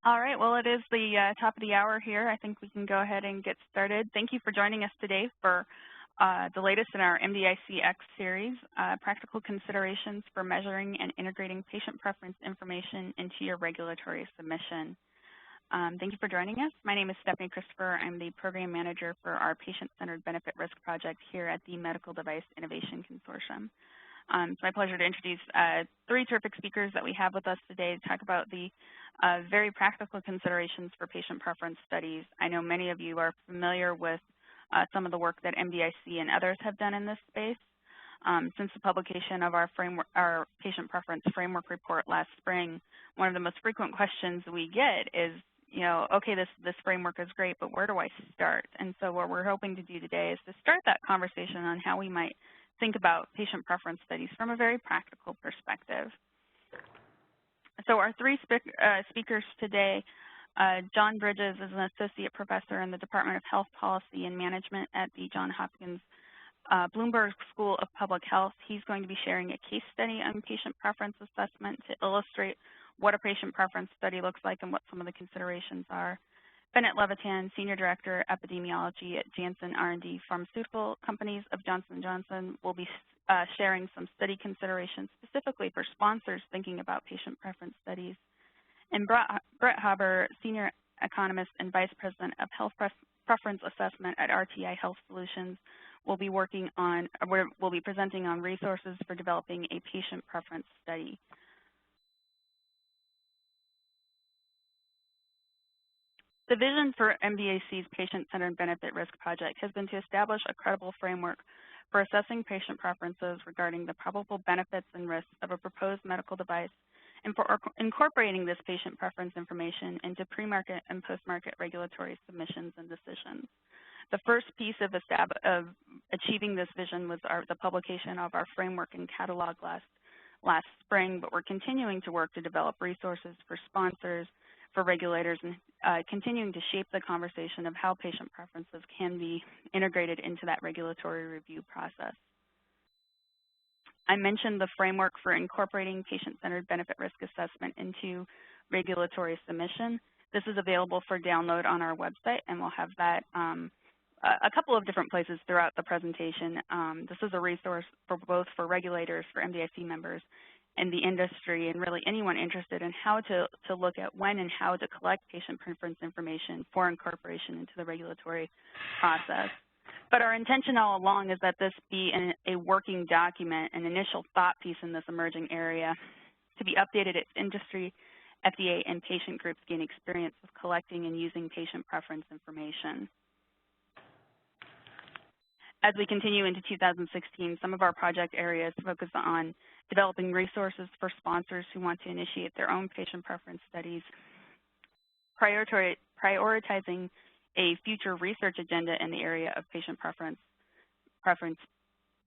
All right, well, it is the top of the hour here. I think we can go ahead and get started. Thank you for joining us today for the latest in our MDICx series, Practical Considerations for Measuring and Integrating Patient Preference Information into Your Regulatory Submission. Thank you for joining us. My name is Stephanie Christopher. I'm the Program Manager for our Patient-Centered Benefit Risk Project here at the Medical Device Innovation Consortium. It's my pleasure to introduce three terrific speakers that we have with us today to talk about the very practical considerations for patient preference studies. I know many of you are familiar with some of the work that MDIC and others have done in this space. Since the publication of our patient preference framework report last spring, one of the most frequent questions we get is, okay, this framework is great, but where do I start? And so what we're hoping to do today is to start that conversation on how we might think about patient preference studies from a very practical perspective. So our three speakers today, John Bridges is an associate professor in the Department of Health Policy and Management at the Johns Hopkins Bloomberg School of Public Health. He's going to be sharing a case study on patient preference assessment to illustrate what a patient preference study looks like and what some of the considerations are. Bennett Levitan, Senior Director, Epidemiology at Janssen R&D Pharmaceutical Companies of Johnson & Johnson, will be sharing some study considerations specifically for sponsors thinking about patient preference studies. And Brett Hauber, Senior Economist and Vice President of Health Preference Assessment at RTI Health Solutions, will be presenting on resources for developing a patient preference study. The vision for MDIC's Patient-Centered Benefit Risk Project has been to establish a credible framework for assessing patient preferences regarding the probable benefits and risks of a proposed medical device and for incorporating this patient preference information into pre-market and post-market regulatory submissions and decisions. The first piece of achieving this vision was the publication of our framework and catalog last spring, but we're continuing to work to develop resources for sponsors, for regulators, and continuing to shape the conversation of how patient preferences can be integrated into that regulatory review process. I mentioned the framework for incorporating patient-centered benefit risk assessment into regulatory submission. This is available for download on our website, and we'll have that a couple of different places throughout the presentation. This is a resource for both for regulators, for MDIC members, and the industry, and really anyone interested in how to look at when and how to collect patient preference information for incorporation into the regulatory process. But our intention all along is that this be a working document, an initial thought piece in this emerging area to be updated as industry, FDA, and patient groups gain experience with collecting and using patient preference information. As we continue into 2016, some of our project areas focus on developing resources for sponsors who want to initiate their own patient preference studies, prioritizing a future research agenda in the area of patient preference,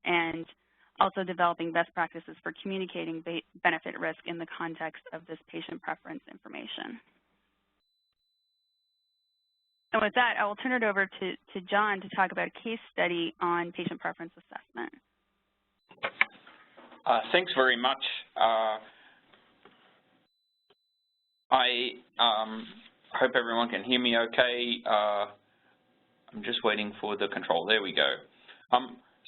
and also developing best practices for communicating benefit risk in the context of this patient preference information. And with that, I will turn it over to John to talk about a case study on patient preference assessment. Thanks very much. I hope everyone can hear me okay. I'm just waiting for the control. There we go.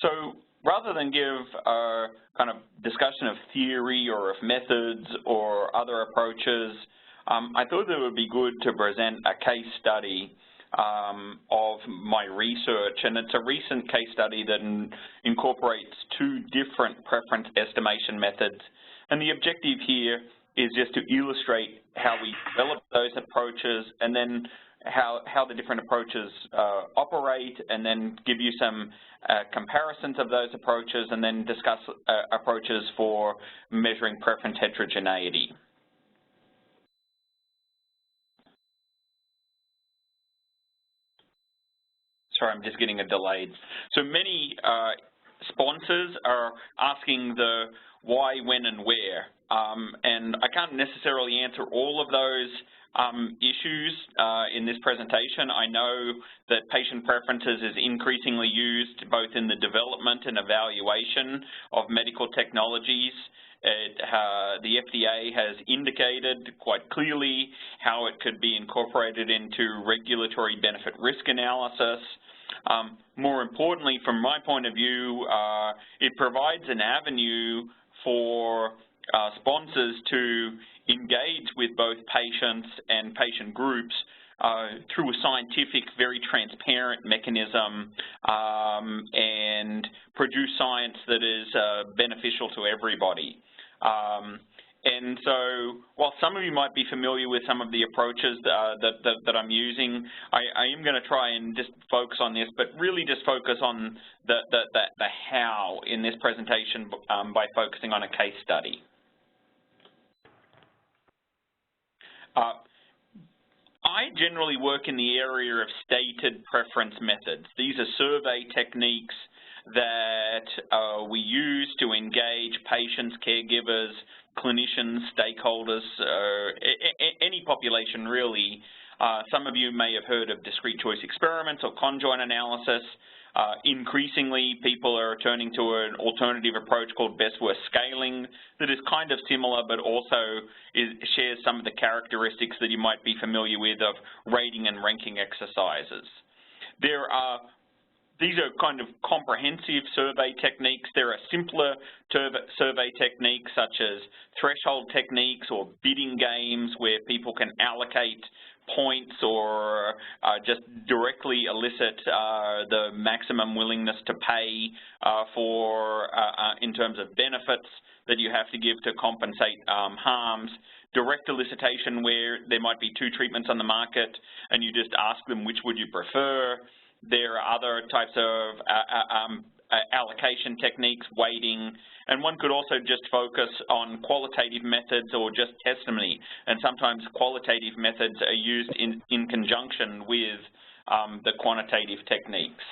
So rather than give a kind of discussion of theory or of methods or other approaches, I thought it would be good to present a case study of my research, and it's a recent case study that incorporates two different preference estimation methods. And the objective here is just to illustrate how we develop those approaches and then how the different approaches operate, and then give you some comparisons of those approaches, and then discuss approaches for measuring preference heterogeneity. Sorry, I'm just getting a delay. So many sponsors are asking why, when, and where. And I can't necessarily answer all of those issues in this presentation. I know that patient preferences is increasingly used both in the development and evaluation of medical technologies. The FDA has indicated quite clearly how it could be incorporated into regulatory benefit risk analysis. More importantly, from my point of view, it provides an avenue for sponsors to engage with both patients and patient groups through a scientific, very transparent mechanism and produce science that is beneficial to everybody. And so while some of you might be familiar with some of the approaches that I'm using, I am going to try and just focus on this, but really just focus on the how in this presentation by focusing on a case study. I generally work in the area of stated preference methods. These are survey techniques that we use to engage patients, caregivers, clinicians, stakeholders, any population really. Some of you may have heard of discrete choice experiments or conjoint analysis. Increasingly, people are turning to an alternative approach called best-worst scaling that is kind of similar, but also shares some of the characteristics that you might be familiar with of rating and ranking exercises. These are kind of comprehensive survey techniques. There are simpler survey techniques such as threshold techniques or bidding games where people can allocate points or just directly elicit the maximum willingness to pay in terms of benefits that you have to give to compensate harms. Direct elicitation where there might be two treatments on the market and you just ask them which would you prefer. There are other types of allocation techniques, weighting, and one could also just focus on qualitative methods or just testimony. And sometimes qualitative methods are used in conjunction with the quantitative techniques.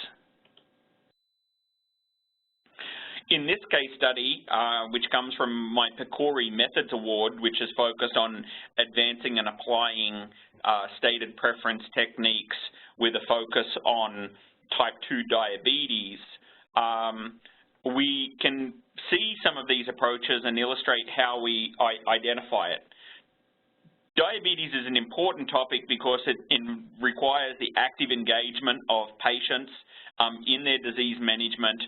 In this case study, which comes from my PCORI Methods Award, which is focused on advancing and applying stated preference techniques with a focus on type 2 diabetes, we can see some of these approaches and illustrate how we identify it. Diabetes is an important topic because it requires the active engagement of patients in their disease management,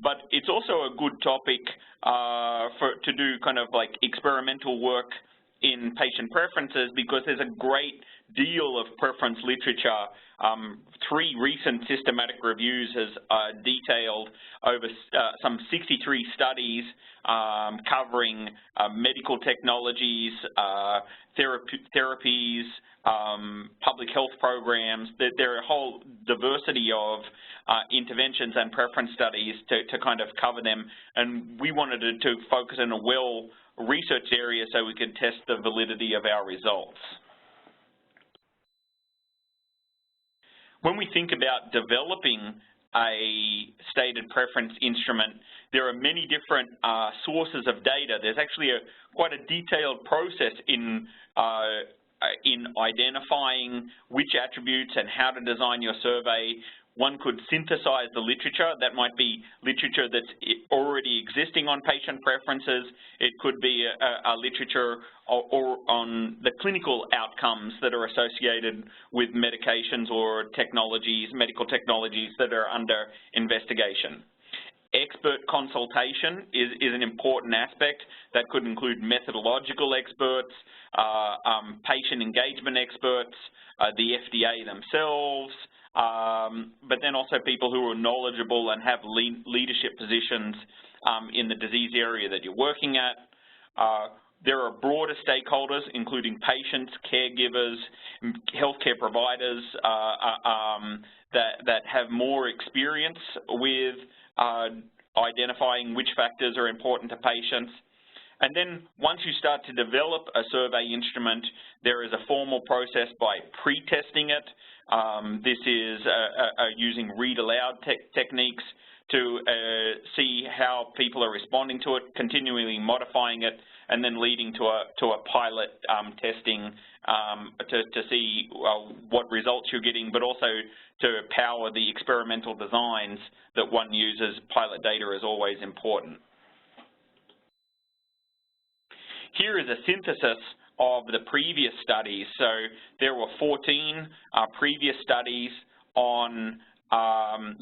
but it's also a good topic to do kind of like experimental work in patient preferences because there's a great deal of preference literature. 3 recent systematic reviews has detailed over some 63 studies covering medical technologies, therapies, public health programs. There are a whole diversity of interventions and preference studies to kind of cover them, and we wanted to focus in a well-researched area so we could test the validity of our results. When we think about developing a stated preference instrument, there are many different sources of data. There's actually quite a detailed process in identifying which attributes and how to design your survey. One could synthesize the literature. That might be literature that's already existing on patient preferences. It could be a literature or on the clinical outcomes that are associated with medications or technologies, medical technologies that are under investigation. Expert consultation is an important aspect. That could include methodological experts, patient engagement experts, the FDA themselves, but then also people who are knowledgeable and have leadership positions in the disease area that you're working at. There are broader stakeholders, including patients, caregivers, healthcare providers that have more experience with identifying which factors are important to patients. And then once you start to develop a survey instrument, there is a formal process by pre-testing it. This is using read-aloud techniques to see how people are responding to it, continually modifying it, and then leading to a pilot testing to see what results you're getting, but also to power the experimental designs that one uses. Pilot data is always important. Here is a synthesis of the previous studies. So there were 14 previous studies on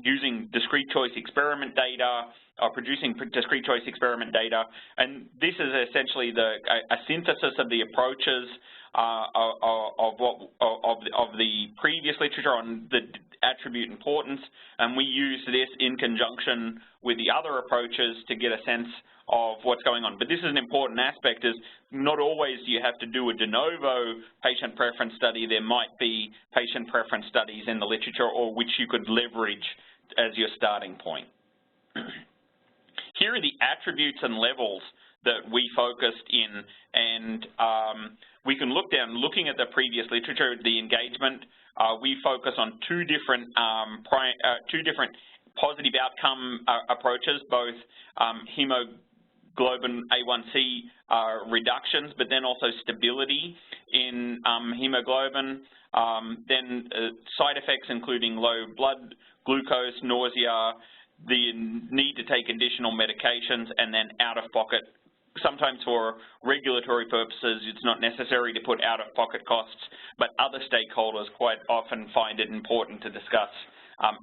using discrete choice experiment data, producing discrete choice experiment data, and this is essentially a synthesis of the approaches of the previous literature on the attribute importance, and we use this in conjunction with the other approaches to get a sense of what's going on. But this is an important aspect, is not always do you have to do a de novo patient preference study. There might be patient preference studies in the literature or which you could leverage as your starting point. Here are the attributes and levels that we focused in, and we can look down, looking at the previous literature, the engagement. We focus on two different positive outcome approaches, both hemoglobin A1C reductions, but then also stability in hemoglobin. Then side effects including low blood glucose, nausea, the need to take additional medications, and then out-of-pocket. Sometimes for regulatory purposes, it's not necessary to put out-of-pocket costs, but other stakeholders quite often find it important to discuss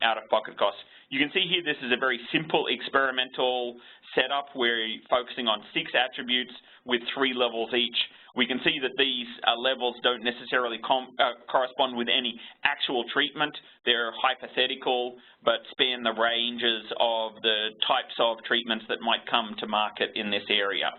out-of-pocket costs. You can see here this is a very simple experimental setup where you're focusing on 6 attributes with 3 levels each. We can see that these levels don't necessarily correspond with any actual treatment. They're hypothetical, but span the ranges of the types of treatments that might come to market in this area.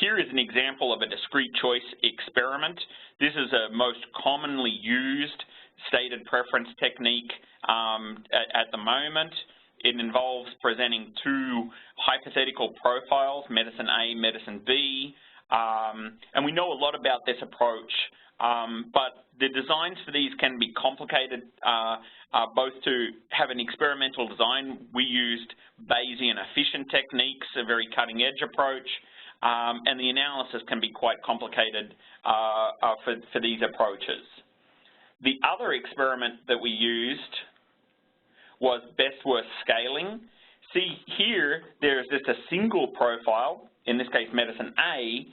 Here is an example of a discrete choice experiment. This is a most commonly used stated preference technique at the moment. It involves presenting 2 hypothetical profiles, medicine A, medicine B, and we know a lot about this approach, but the designs for these can be complicated, both to have an experimental design. We used Bayesian efficient techniques, a very cutting-edge approach, and the analysis can be quite complicated for these approaches. The other experiment that we used was best-worst scaling. See here, there's just a single profile, in this case medicine A,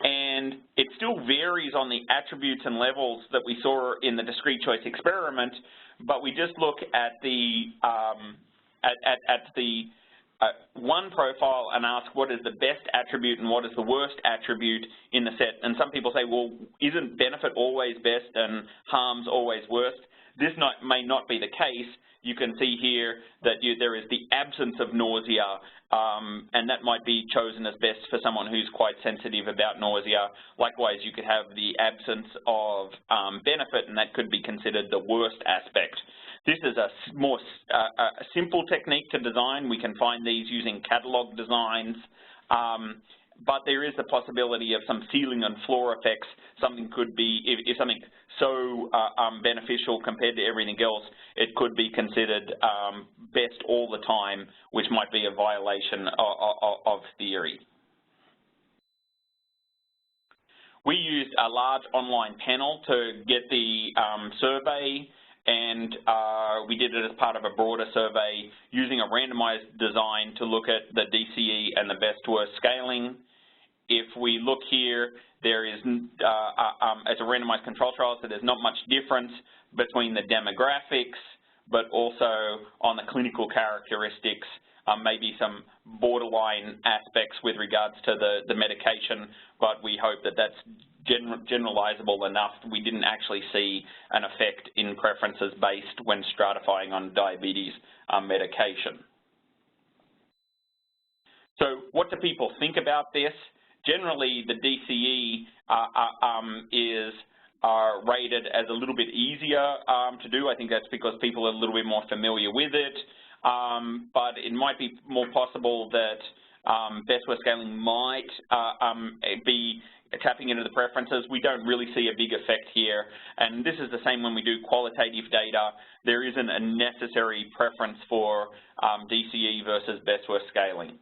and it still varies on the attributes and levels that we saw in the discrete choice experiment, but we just look at the one profile and ask what is the best attribute and what is the worst attribute in the set. And some people say, well, isn't benefit always best and harm's always worst? This may not be the case. You can see here that there is the absence of nausea, and that might be chosen as best for someone who's quite sensitive about nausea. Likewise, you could have the absence of benefit, and that could be considered the worst aspect. This is a more simple technique to design. We can find these using catalog designs, but there is the possibility of some ceiling and floor effects. Something could be, if something so beneficial compared to everything else, it could be considered best all the time, which might be a violation of theory. We used a large online panel to get the survey, and we did it as part of a broader survey using a randomized design to look at the DCE and the best-worst scaling. If we look here, there is, as a randomized control trial, so there's not much difference between the demographics, but also on the clinical characteristics, maybe some borderline aspects with regards to the medication, but we hope that that's generalizable enough. We didn't actually see an effect in preferences based when stratifying on diabetes medication. So what do people think about this? Generally, the DCE is rated as a little bit easier to do. I think that's because people are a little bit more familiar with it, but it might be more possible that best worst scaling might be tapping into the preferences. We don't really see a big effect here. And this is the same when we do qualitative data. There isn't a necessary preference for DCE versus best worst scaling.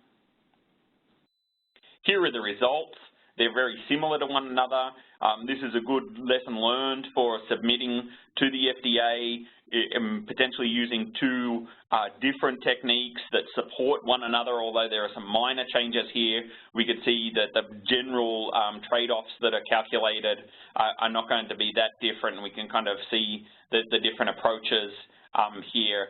Here are the results. They're very similar to one another. This is a good lesson learned for submitting to the FDA, potentially using two different techniques that support one another, although there are some minor changes here. We could see that the general trade-offs that are calculated are not going to be that different. We can kind of see the different approaches here.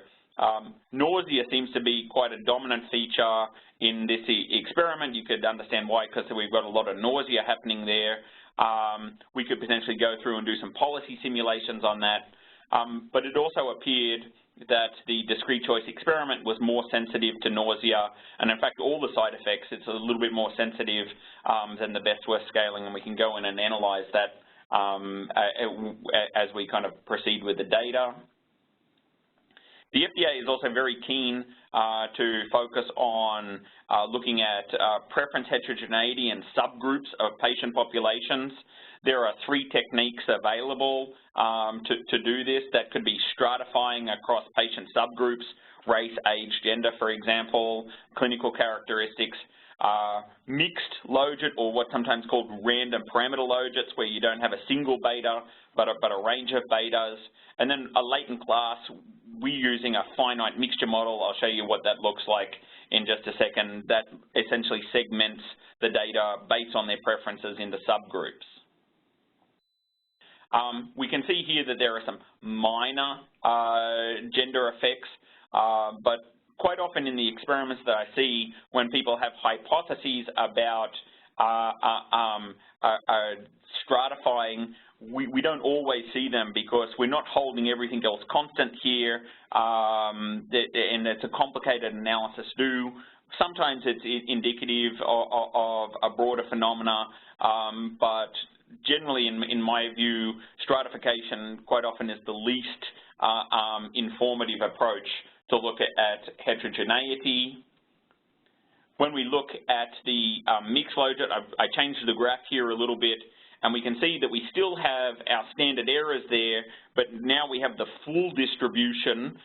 Nausea seems to be quite a dominant feature in this experiment. You could understand why, because we've got a lot of nausea happening there. We could potentially go through and do some policy simulations on that. But it also appeared that the discrete choice experiment was more sensitive to nausea, and in fact all the side effects, it's a little bit more sensitive than the best worst scaling, and we can go in and analyze that as we kind of proceed with the data. The FDA is also very keen to focus on looking at preference heterogeneity and subgroups of patient populations. There are 3 techniques available to do this. That could be stratifying across patient subgroups, race, age, gender, for example, clinical characteristics, mixed logit, or what's sometimes called random parameter logits, where you don't have a single beta but a range of betas, and then a latent class. We're using a finite mixture model. I'll show you what that looks like in just a second. That essentially segments the data based on their preferences into subgroups. We can see here that there are some minor gender effects, but quite often in the experiments that I see, when people have hypotheses about stratifying, we don't always see them because we're not holding everything else constant here, and it's a complicated analysis to do. Sometimes it's indicative of a broader phenomena, but generally, in my view, stratification quite often is the least informative approach to look at heterogeneity. When we look at the mixed logit, I changed the graph here a little bit, and we can see that we still have our standard errors there, but now we have the full distribution.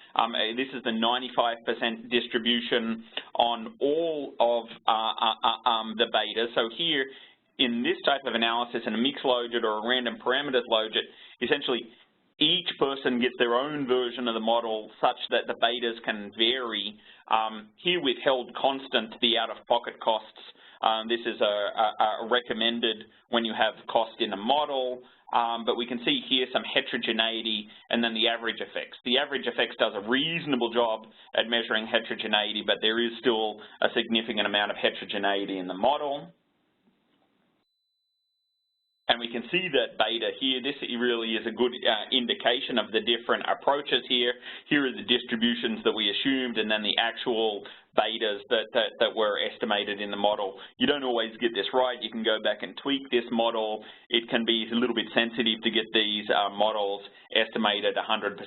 This is the 95% distribution on all of the betas. So here, in this type of analysis, in a mixed logit or a random parameters logit, essentially each person gets their own version of the model such that the betas can vary. Here we've held constant the out-of-pocket costs. This is a recommended when you have cost in a model, but we can see here some heterogeneity and then the average effects. The average effects does a reasonable job at measuring heterogeneity, but there is still a significant amount of heterogeneity in the model. And we can see that beta here, this really is a good indication of the different approaches here. Here are the distributions that we assumed, and then the actual betas that were estimated in the model. You don't always get this right. You can go back and tweak this model. It can be a little bit sensitive to get these models estimated 100%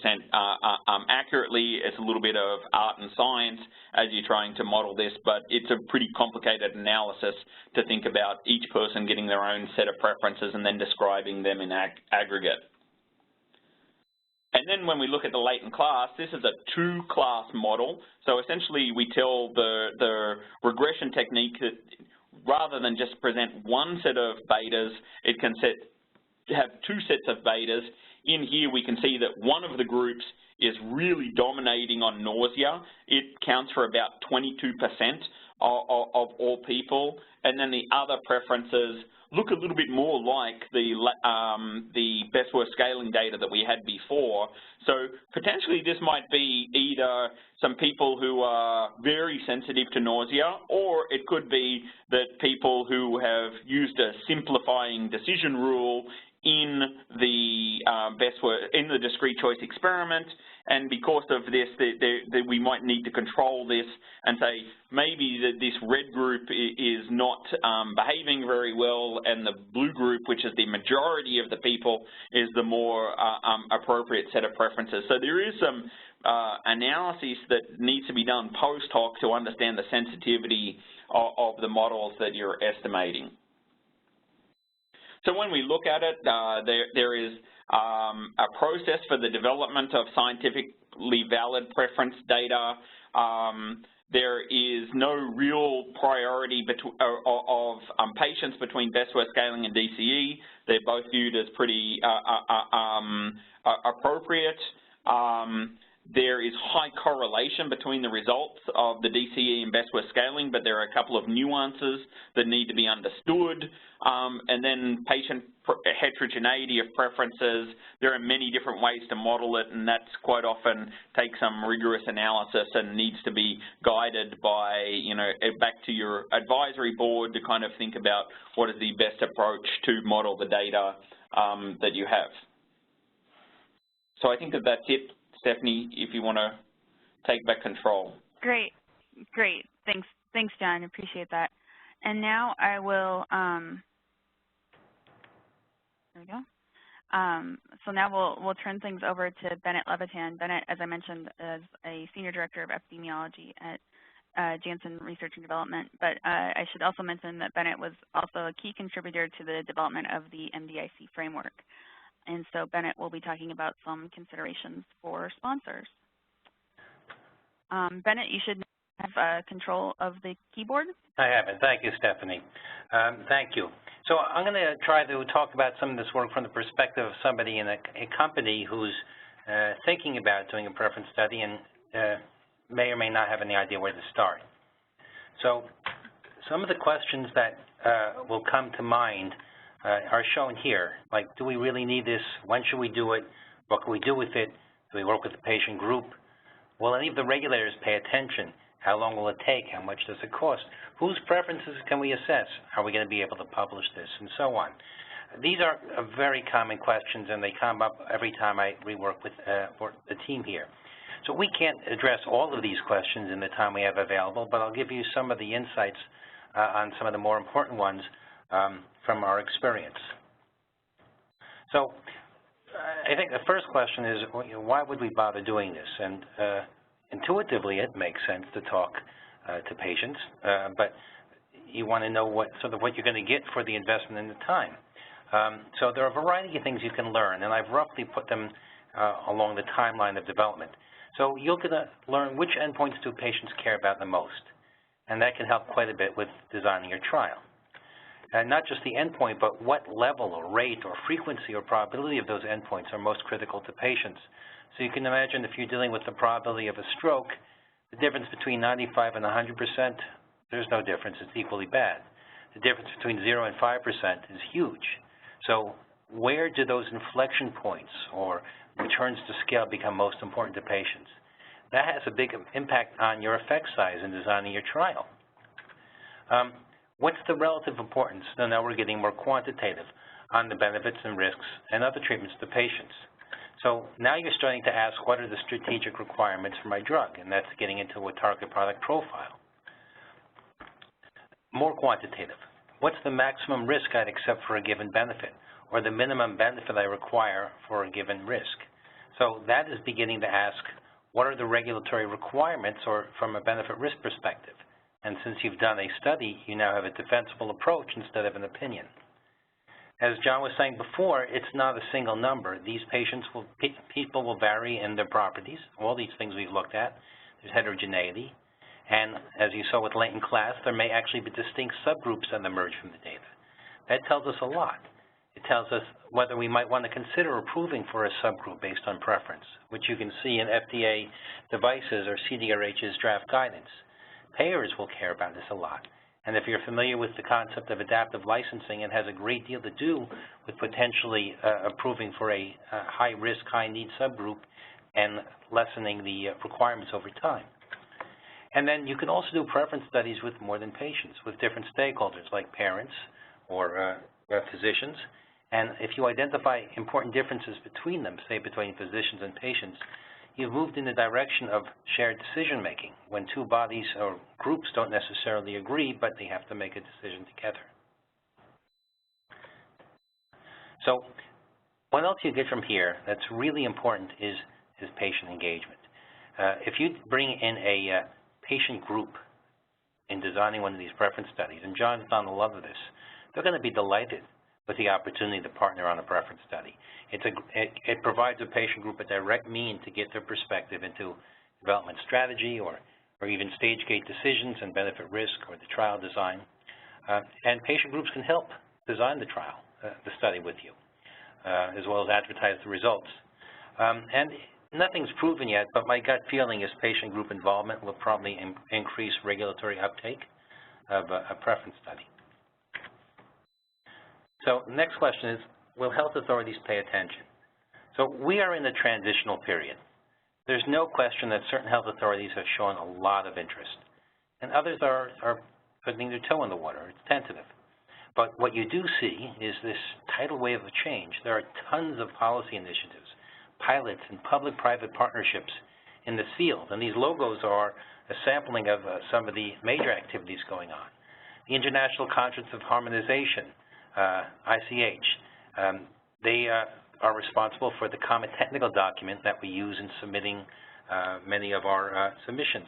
accurately. It's a little bit of art and science as you're trying to model this, but it's a pretty complicated analysis to think about each person getting their own set of preferences and then describing them in aggregate. And then when we look at the latent class, this is a 2-class model. So essentially we tell the regression technique that rather than just present one set of betas, it can have 2 sets of betas. In here we can see that one of the groups is really dominating on nausea. It counts for about 22% of all people. And then the other preferences look a little bit more like the best worst scaling data that we had before. So potentially this might be either some people who are very sensitive to nausea, or it could be that people who have used a simplifying decision rule in the discrete choice experiment, and because of this, we might need to control this and say maybe that this red group is not behaving very well, and the blue group, which is the majority of the people, is the more appropriate set of preferences. So there is some analysis that needs to be done post hoc to understand the sensitivity of the models that you're estimating. So when we look at it, there is a process for the development of scientifically valid preference data. There is no real priority of patients between best-worst scaling and DCE. They're both viewed as pretty appropriate. There is high correlation between the results of the DCE and best-worst scaling, but there are a couple of nuances that need to be understood. And then patient heterogeneity of preferences. There are many different ways to model it, and that's quite often takes some rigorous analysis and needs to be guided by, back to your advisory board to kind of think about what is the best approach to model the data that you have. So I think that that's it. Stephanie, if you want to take back control. Great. Thanks, John. Appreciate that. And now I will, there we go. So now we'll turn things over to Bennett Levitan. Bennett, as I mentioned, is a Senior Director of Epidemiology at Janssen Research and Development. But I should also mention that Bennett was also a key contributor to the development of the MDIC framework. And so Bennett will be talking about some considerations for sponsors. Bennett, you should have control of the keyboard. I have it. Thank you, Stephanie. Thank you. So I'm going to try to talk about some of this work from the perspective of somebody in a company who's thinking about doing a preference study and may or may not have any idea where to start. So some of the questions that will come to mind are shown here, like, do we really need this? When should we do it? What can we do with it? Do we work with the patient group? Will any of the regulators pay attention? How long will it take? How much does it cost? Whose preferences can we assess? Are we going to be able to publish this? And so on. These are very common questions, and they come up every time I rework with the team here. So we can't address all of these questions in the time we have available, but I'll give you some of the insights on some of the more important ones from our experience. So I think the first question is, why would we bother doing this? And intuitively, it makes sense to talk to patients, but you want to know what you're going to get for the investment and the time. So there are a variety of things you can learn, and I've roughly put them along the timeline of development. So you're going to learn which endpoints do patients care about the most, and that can help quite a bit with designing your trial. And not just the endpoint, but what level or rate or frequency or probability of those endpoints are most critical to patients. So you can imagine if you're dealing with the probability of a stroke, the difference between 95 and 100%, there's no difference. It's equally bad. The difference between 0 and 5% is huge. So where do those inflection points or returns to scale become most important to patients? That has a big impact on your effect size in designing your trial. What's the relative importance? So now we're getting more quantitative on the benefits and risks and other treatments to patients. So now you're starting to ask, what are the strategic requirements for my drug? And that's getting into a target product profile. More quantitative. What's the maximum risk I'd accept for a given benefit, or the minimum benefit I require for a given risk? So that is beginning to ask, what are the regulatory requirements or from a benefit risk perspective? And since you've done a study, you now have a defensible approach instead of an opinion. As John was saying before, it's not a single number. These people will vary in their properties, all these things we've looked at. There's heterogeneity. And as you saw with latent class, there may actually be distinct subgroups that emerge from the data. That tells us a lot. It tells us whether we might want to consider approving for a subgroup based on preference, which you can see in FDA devices or CDRH's draft guidance. Payers will care about this a lot. And if you're familiar with the concept of adaptive licensing, it has a great deal to do with potentially approving for a high-risk, high-need subgroup and lessening the requirements over time. And then you can also do preference studies with more than patients, with different stakeholders like parents or physicians. And if you identify important differences between them, say between physicians and patients, you've moved in the direction of shared decision-making when two bodies or groups don't necessarily agree, but they have to make a decision together. So what else you get from here that's really important is patient engagement. If you bring in a patient group in designing one of these preference studies, and John's done a lot of this, they're going to be delighted with the opportunity to partner on a preference study. It provides a patient group a direct mean to get their perspective into development strategy or even stage gate decisions and benefit risk or the trial design. And patient groups can help design the trial, the study with you, as well as advertise the results. And nothing's proven yet, but my gut feeling is patient group involvement will probably increase regulatory uptake of a preference study. So the next question is, will health authorities pay attention? So we are in a transitional period. There's no question that certain health authorities have shown a lot of interest, and others are putting their toe in the water. It's tentative. But what you do see is this tidal wave of change. There are tons of policy initiatives, pilots, and public-private partnerships in the field, and these logos are a sampling of some of the major activities going on. The International Conference of Harmonization, ICH, they are responsible for the common technical document that we use in submitting many of our submissions.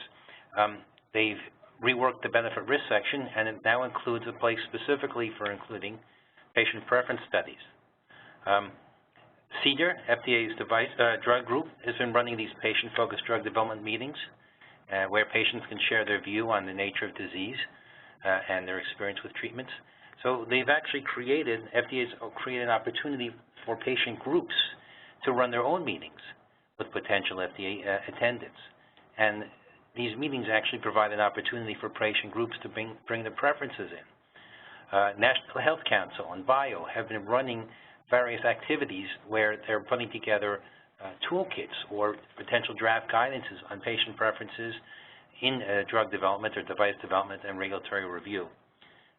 They've reworked the benefit risk section, and it now includes a place specifically for including patient preference studies. CDER, FDA's drug group, has been running these patient-focused drug development meetings where patients can share their view on the nature of disease and their experience with treatments. So they've actually FDA's created an opportunity for patient groups to run their own meetings with potential FDA attendance. And these meetings actually provide an opportunity for patient groups to bring their preferences in. National Health Council and BIO have been running various activities where they're putting together toolkits or potential draft guidances on patient preferences in drug development or device development and regulatory review.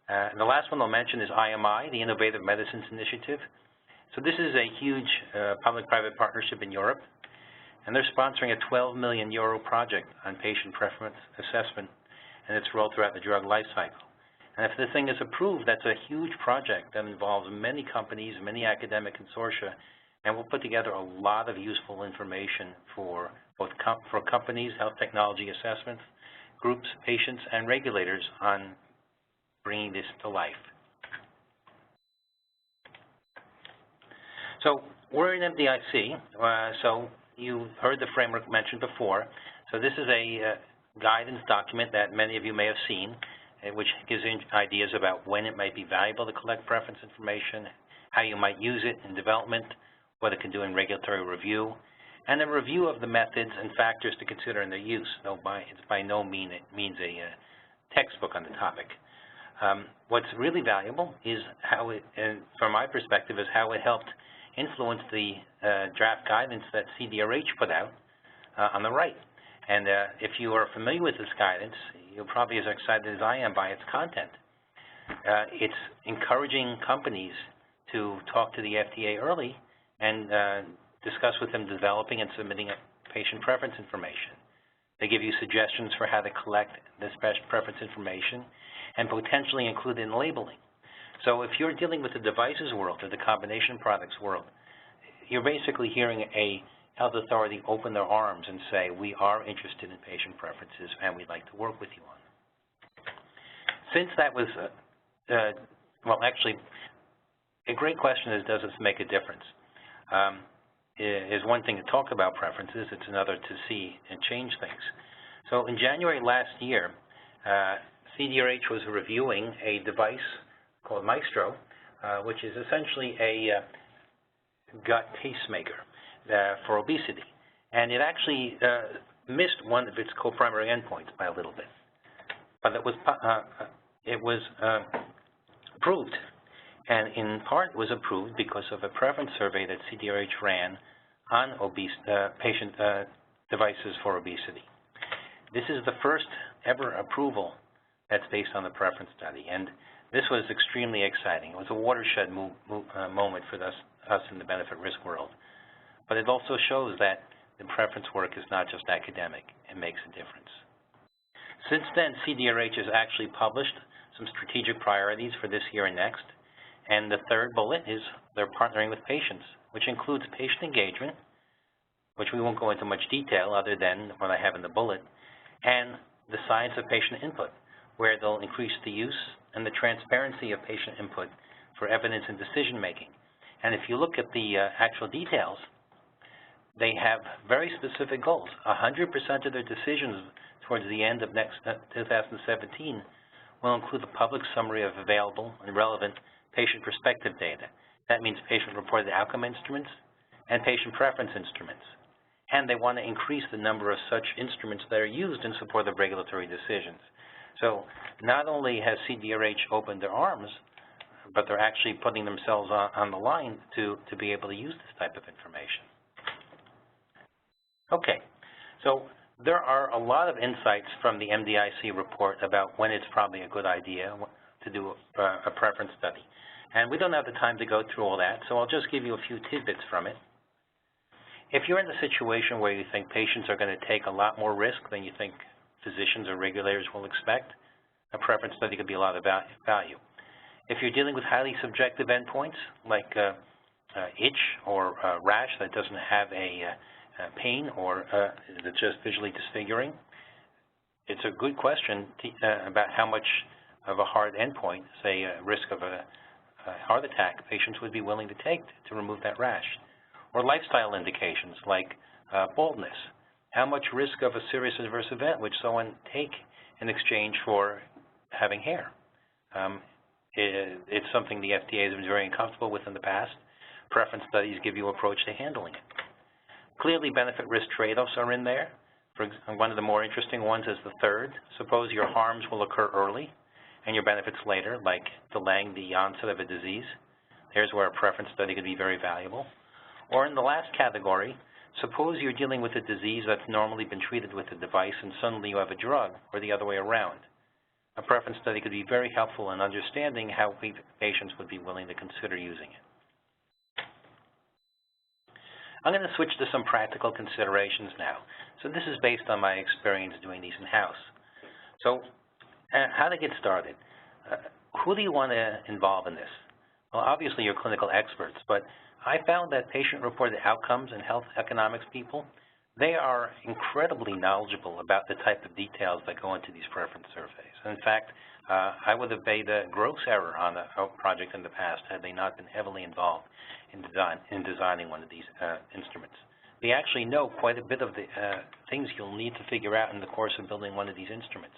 And the last one I'll mention is IMI, the Innovative Medicines Initiative. So this is a huge public-private partnership in Europe, and they're sponsoring a €12 million project on patient preference assessment, and it's rolled throughout the drug life cycle. And if the thing is approved, that's a huge project that involves many companies, many academic consortia, and will put together a lot of useful information for both for companies, health technology assessment groups, patients, and regulators on bringing this to life. So we're in MDIC, so you heard the framework mentioned before. So this is a guidance document that many of you may have seen, which gives you ideas about when it might be valuable to collect preference information, how you might use it in development, what it can do in regulatory review, and a review of the methods and factors to consider in their use. It's by no means a textbook on the topic. What's really valuable is how it, and from my perspective, is how it helped influence the draft guidance that CDRH put out on the right. And if you are familiar with this guidance, you're probably as excited as I am by its content. It's encouraging companies to talk to the FDA early and discuss with them developing and submitting patient preference information. They give you suggestions for how to collect this preference information and potentially include in labeling. So if you're dealing with the devices world or the combination products world, you're basically hearing a health authority open their arms and say, we are interested in patient preferences and we'd like to work with you on it. Since that was, well, actually, a great question is, does this make a difference? Is one thing to talk about preferences, it's another to see and change things. So in January last year, CDRH was reviewing a device called Maestro, which is essentially a gut pacemaker for obesity. And it actually missed one of its co-primary endpoints by a little bit. But it was approved. And in part, it was approved because of a preference survey that CDRH ran on patient devices for obesity. This is the first ever approval that's based on the preference study. And this was extremely exciting. It was a watershed moment for us in the benefit risk world. But it also shows that the preference work is not just academic. It makes a difference. Since then, CDRH has actually published some strategic priorities for this year and next. And the third bullet is they're partnering with patients, which includes patient engagement, which we won't go into much detail other than what I have in the bullet, and the science of patient input, where they'll increase the use and the transparency of patient input for evidence and decision-making. And if you look at the actual details, they have very specific goals. 100% of their decisions towards the end of next 2017 will include a public summary of available and relevant patient perspective data. That means patient-reported outcome instruments and patient preference instruments. And they want to increase the number of such instruments that are used in support of regulatory decisions. So not only has CDRH opened their arms, but they're actually putting themselves on the line to be able to use this type of information. Okay, so there are a lot of insights from the MDIC report about when it's probably a good idea to do a preference study. And we don't have the time to go through all that, so I'll just give you a few tidbits from it. If you're in a situation where you think patients are going to take a lot more risk than you think physicians or regulators will expect, a preference study could be a lot of value. If you're dealing with highly subjective endpoints, like itch or rash that doesn't have a pain or that's just visually disfiguring, it's a good question about how much of a hard endpoint, say risk of a heart attack, patients would be willing to take to remove that rash. Or lifestyle indications like baldness. How much risk of a serious adverse event would someone take in exchange for having hair? It's something the FDA has been very uncomfortable with in the past. Preference studies give you an approach to handling it. Clearly, benefit-risk trade-offs are in there. One of the more interesting ones is the third. Suppose your harms will occur early and your benefits later, like delaying the onset of a disease. There's where a preference study could be very valuable. Or in the last category, suppose you're dealing with a disease that's normally been treated with a device and suddenly you have a drug, or the other way around. A preference study could be very helpful in understanding how patients would be willing to consider using it. I'm going to switch to some practical considerations now. So this is based on my experience doing these in-house. So how to get started? Who do you want to involve in this? Well, obviously you're clinical experts, but I found that patient-reported outcomes and health economics people, they are incredibly knowledgeable about the type of details that go into these preference surveys. In fact, I would have made a gross error on a project in the past had they not been heavily involved in designing one of these instruments. They actually know quite a bit of the things you'll need to figure out in the course of building one of these instruments.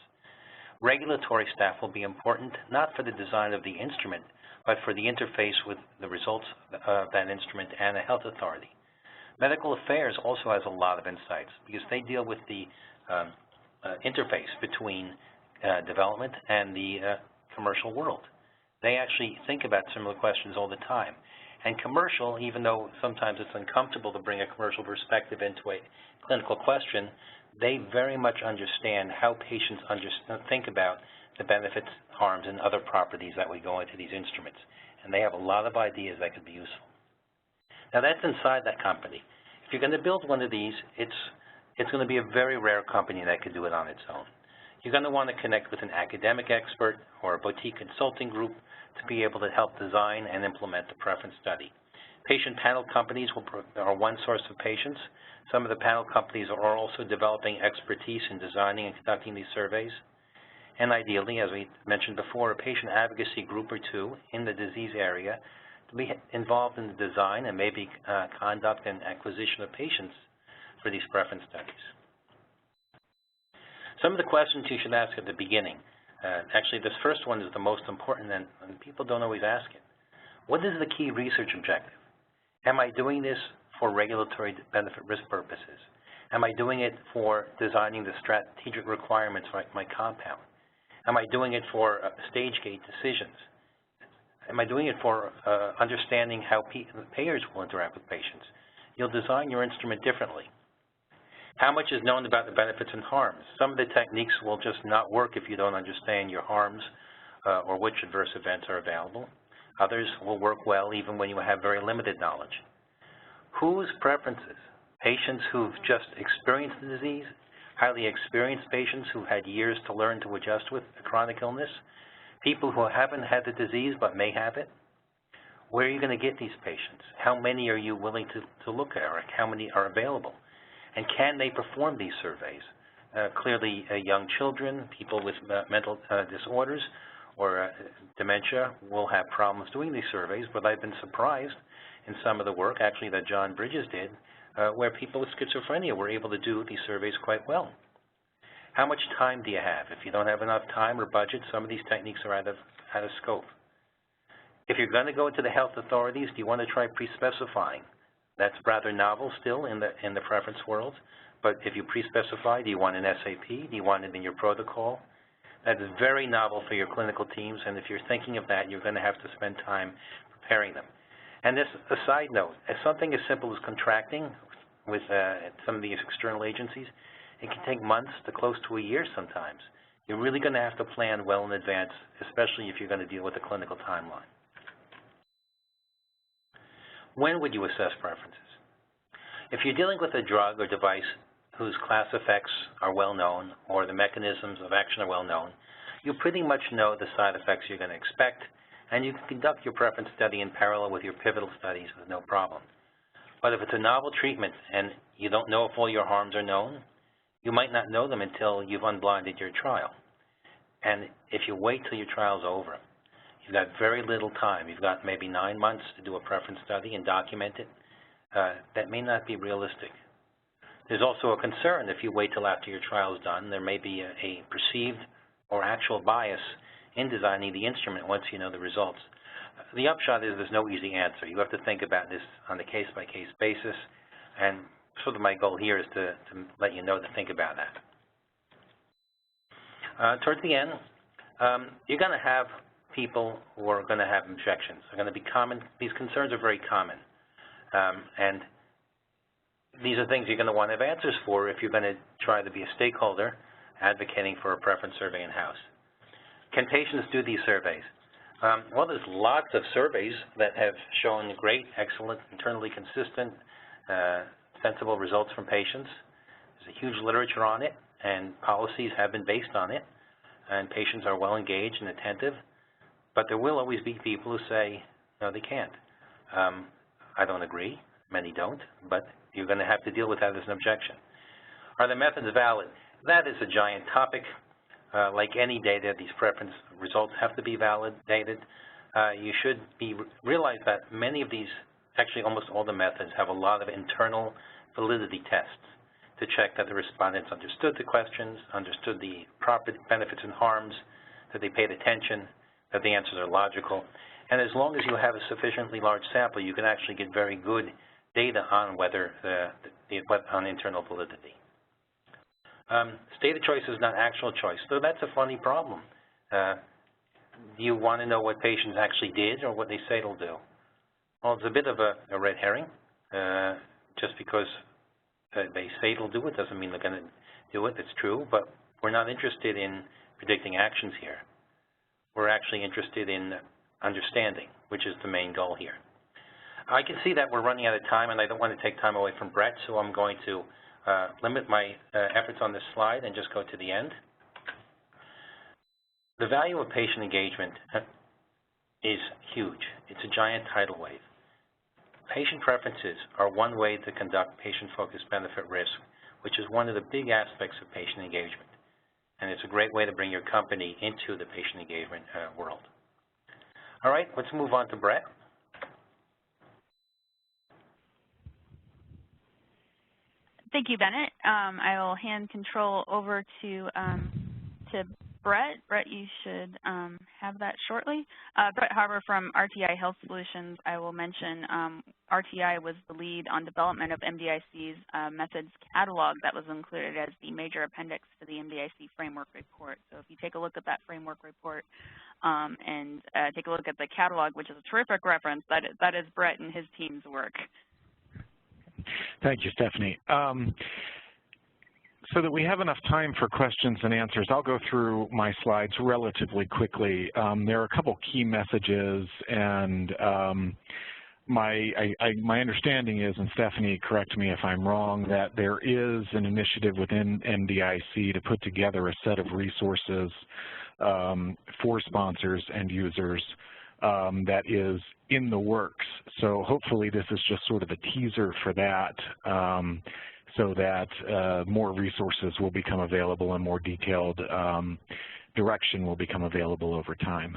Regulatory staff will be important, not for the design of the instrument, but for the interface with the results of that instrument and a health authority. Medical affairs also has a lot of insights because they deal with the interface between development and the commercial world. They actually think about similar questions all the time. And commercial, even though sometimes it's uncomfortable to bring a commercial perspective into a clinical question, they very much understand how patients think about the benefits, harms, and other properties that would go into these instruments. And they have a lot of ideas that could be useful. Now that's inside that company. If you're going to build one of these, it's going to be a very rare company that could do it on its own. You're going to want to connect with an academic expert or a boutique consulting group to be able to help design and implement the preference study. Patient panel companies are one source of patients. Some of the panel companies are also developing expertise in designing and conducting these surveys. And ideally, as we mentioned before, a patient advocacy group or two in the disease area to be involved in the design and maybe conduct and acquisition of patients for these preference studies. Some of the questions you should ask at the beginning. Actually, this first one is the most important, and people don't always ask it. What is the key research objective? Am I doing this for regulatory benefit risk purposes? Am I doing it for designing the strategic requirements for my compound? Am I doing it for stage gate decisions? Am I doing it for understanding how payers will interact with patients? You'll design your instrument differently. How much is known about the benefits and harms? Some of the techniques will just not work if you don't understand your harms or which adverse events are available. Others will work well even when you have very limited knowledge. Whose preferences? Patients who've just experienced the disease, highly experienced patients who've had years to learn to adjust with a chronic illness, people who haven't had the disease but may have it. Where are you going to get these patients? How many are you willing to look at, or how many are available? And can they perform these surveys? Clearly, young children, people with mental disorders or dementia will have problems doing these surveys, but I've been surprised in some of the work, actually, that John Bridges did, where people with schizophrenia were able to do these surveys quite well. How much time do you have? If you don't have enough time or budget, some of these techniques are out of scope. If you're going to go into the health authorities, do you want to try pre-specifying? That's rather novel still in the preference world, but if you pre-specify, do you want an SAP? Do you want it in your protocol? That is very novel for your clinical teams, and if you're thinking of that, you're going to have to spend time preparing them. And this, a side note, as something as simple as contracting with some of these external agencies, it can take months to close to a year sometimes. You're really going to have to plan well in advance, especially if you're going to deal with a clinical timeline. When would you assess preferences? If you're dealing with a drug or device whose class effects are well known or the mechanisms of action are well known, you pretty much know the side effects you're going to expect, and you can conduct your preference study in parallel with your pivotal studies with no problem. But if it's a novel treatment and you don't know if all your harms are known, you might not know them until you've unblinded your trial. And if you wait till your trial's over, you've got very little time. You've got maybe 9 months to do a preference study and document it. That may not be realistic. There's also a concern if you wait till after your trial is done, there may be a perceived or actual bias in designing the instrument once you know the results. The upshot is there's no easy answer. You have to think about this on a case-by-case basis, and sort of my goal here is to let you know to think about that. Towards the end, you're going to have people who are going to have objections. They're going to be common. These concerns are very common. And these are things you're going to want to have answers for if you're going to try to be a stakeholder advocating for a preference survey in-house. Can patients do these surveys? Well, there's lots of surveys that have shown great, excellent, internally consistent, sensible results from patients. There's a huge literature on it, and policies have been based on it, and patients are well engaged and attentive. But there will always be people who say, no, they can't. I don't agree. Many don't, but you're going to have to deal with that as an objection. Are the methods valid? That is a giant topic. Like any data, these preference results have to be validated. You should realize that many of these, actually almost all the methods, have a lot of internal validity tests to check that the respondents understood the questions, understood the proper benefits and harms, that they paid attention, that the answers are logical. And as long as you have a sufficiently large sample, you can actually get very good data on whether on internal validity. Stated choice is not actual choice, so that's a funny problem. Do you want to know what patients actually did or what they say they'll do? Well, it's a bit of a red herring. Just because they say they'll do it doesn't mean they're going to do it. It's true, but we're not interested in predicting actions here. We're actually interested in understanding, which is the main goal here. I can see that we're running out of time, and I don't want to take time away from Brett, so I'm going to limit my efforts on this slide and just go to the end. The value of patient engagement is huge. It's a giant tidal wave. Patient preferences are one way to conduct patient-focused benefit risk, which is one of the big aspects of patient engagement. And it's a great way to bring your company into the patient engagement world. All right, let's move on to Brett. Thank you, Bennett. I will hand control over to Brett. Brett, you should have that shortly. Brett Hauber from RTI Health Solutions. I will mention RTI was the lead on development of MDIC's methods catalog that was included as the major appendix to the MDIC framework report. So if you take a look at that framework report and take a look at the catalog, which is a terrific reference, that is Brett and his team's work. Thank you, Stephanie. So that we have enough time for questions and answers, I'll go through my slides relatively quickly. There are a couple key messages, and my understanding is, and Stephanie, correct me if I'm wrong, that there is an initiative within MDIC to put together a set of resources for sponsors and users that is in the works. So hopefully this is just sort of a teaser for that. so that more resources will become available and more detailed direction will become available over time.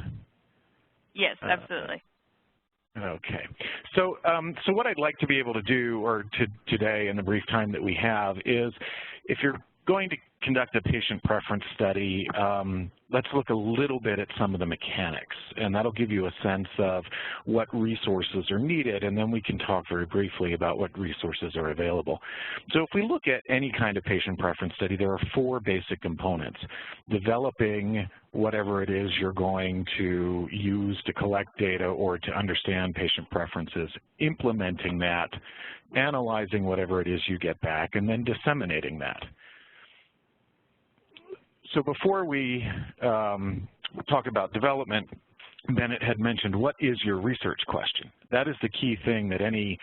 Yes, absolutely. Okay. So so what I'd like to be able to do, or today in the brief time that we have, is if you're going to conduct a patient preference study, let's look a little bit at some of the mechanics, and that'll give you a sense of what resources are needed, and then we can talk very briefly about what resources are available. So if we look at any kind of patient preference study, there are 4 basic components: developing whatever it is you're going to use to collect data or to understand patient preferences, implementing that, analyzing whatever it is you get back, and then disseminating that. So before we talk about development, Bennett had mentioned, what is your research question? That is the key thing that any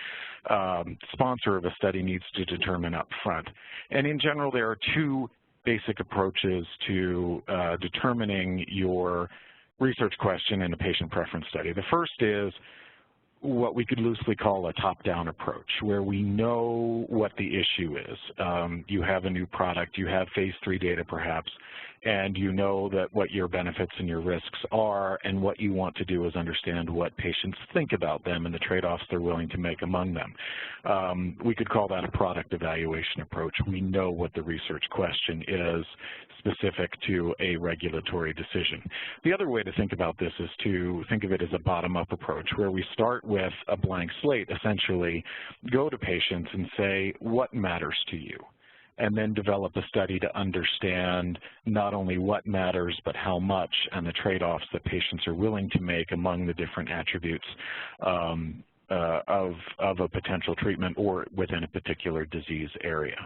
sponsor of a study needs to determine up front. And in general, there are 2 basic approaches to determining your research question in a patient preference study. The first is what we could loosely call a top-down approach, where we know what the issue is. You have a new product, you have phase 3 data perhaps, and you know that what your benefits and your risks are, and what you want to do is understand what patients think about them and the trade-offs they're willing to make among them. We could call that a product evaluation approach. We know what the research question is specific to a regulatory decision. The other way to think about this is to think of it as a bottom-up approach, where we start with a blank slate, essentially go to patients and say, what matters to you? And then develop a study to understand not only what matters, but how much, and the trade-offs that patients are willing to make among the different attributes of a potential treatment or within a particular disease area.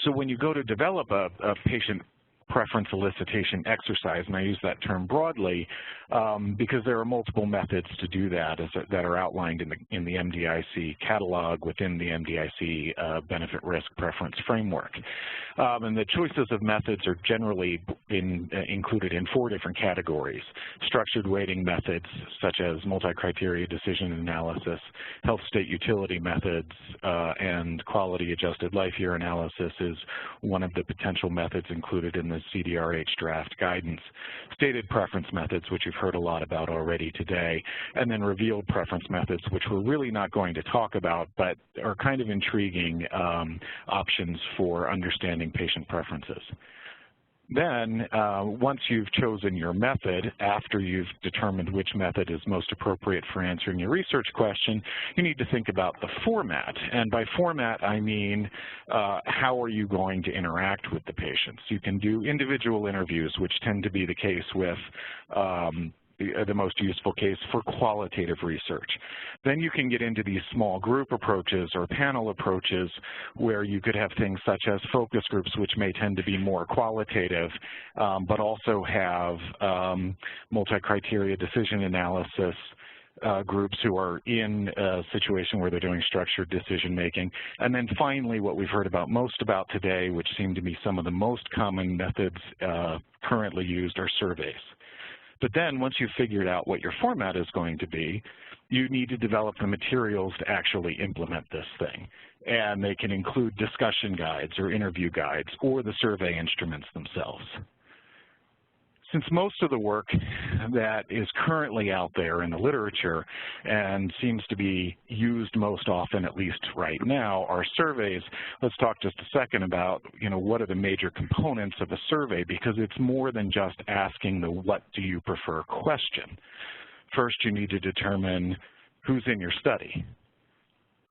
So when you go to develop a patient preference elicitation exercise, and I use that term broadly because there are multiple methods to do that that are outlined in the MDIC catalog within the MDIC benefit risk preference framework. And the choices of methods are generally included in 4 different categories: structured weighting methods such as multi-criteria decision analysis, health state utility methods, and quality adjusted life year analysis is one of the potential methods included in the CDRH draft guidance, stated preference methods, which you've heard a lot about already today, and then revealed preference methods, which we're really not going to talk about, but are kind of intriguing options for understanding patient preferences. Then, once you've chosen your method, after you've determined which method is most appropriate for answering your research question, you need to think about the format. And by format, I mean how are you going to interact with the patients? You can do individual interviews, which tend to be the case with the most useful case for qualitative research. Then you can get into these small group approaches or panel approaches where you could have things such as focus groups, which may tend to be more qualitative, but also have multi-criteria decision analysis groups who are in a situation where they're doing structured decision making. And then finally, what we've heard about most about today, which seem to be some of the most common methods currently used, are surveys. But then once you've figured out what your format is going to be, you need to develop the materials to actually implement this thing. And they can include discussion guides or interview guides or the survey instruments themselves. Since most of the work that is currently out there in the literature and seems to be used most often, at least right now, are surveys, let's talk just a second about, what are the major components of a survey, because it's more than just asking the what do you prefer question. First, you need to determine who's in your study.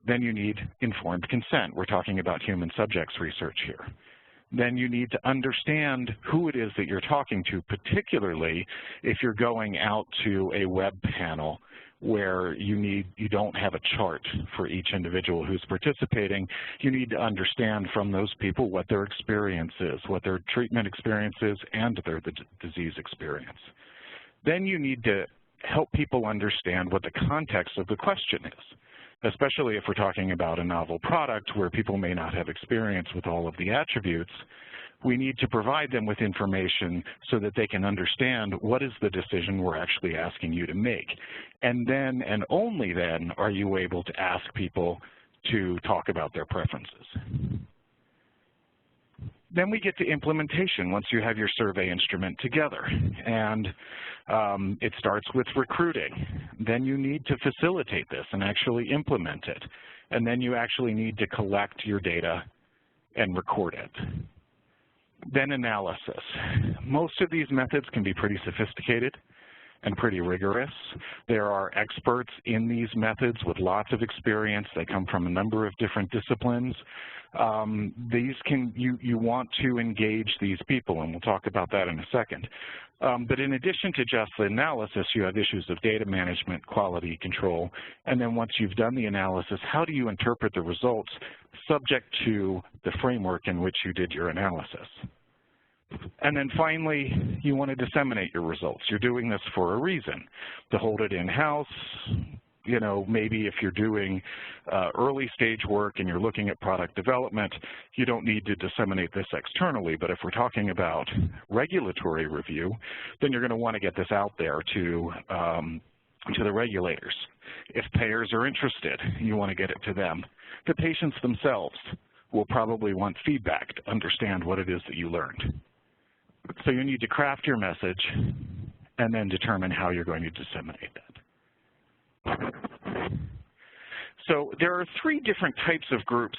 Then you need informed consent. We're talking about human subjects research here. Then you need to understand who it is that you're talking to, particularly if you're going out to a web panel where you don't have a chart for each individual who's participating. You need to understand from those people what their experience is, what their treatment experience is, and their disease experience. Then you need to help people understand what the context of the question is, especially if we're talking about a novel product where people may not have experience with all of the attributes. We need to provide them with information so that they can understand what is the decision we're actually asking you to make. And then, and only then, are you able to ask people to talk about their preferences. Then we get to implementation once you have your survey instrument together. And it starts with recruiting. Then you need to facilitate this and actually implement it. And then you actually need to collect your data and record it. Then analysis. Most of these methods can be pretty sophisticated and pretty rigorous. There are experts in these methods with lots of experience. They come from a number of different disciplines. You want to engage these people, and we'll talk about that in a second. But in addition to just the analysis, you have issues of data management, quality control, and then once you've done the analysis, how do you interpret the results subject to the framework in which you did your analysis? And then finally, you want to disseminate your results. You're doing this for a reason, to hold it in-house. You know, maybe if you're doing early stage work and you're looking at product development, you don't need to disseminate this externally. But if we're talking about regulatory review, then you're going to want to get this out there to the regulators. If payers are interested, you want to get it to them. The patients themselves will probably want feedback to understand what it is that you learned. So you need to craft your message and then determine how you're going to disseminate that. So there are three different types of groups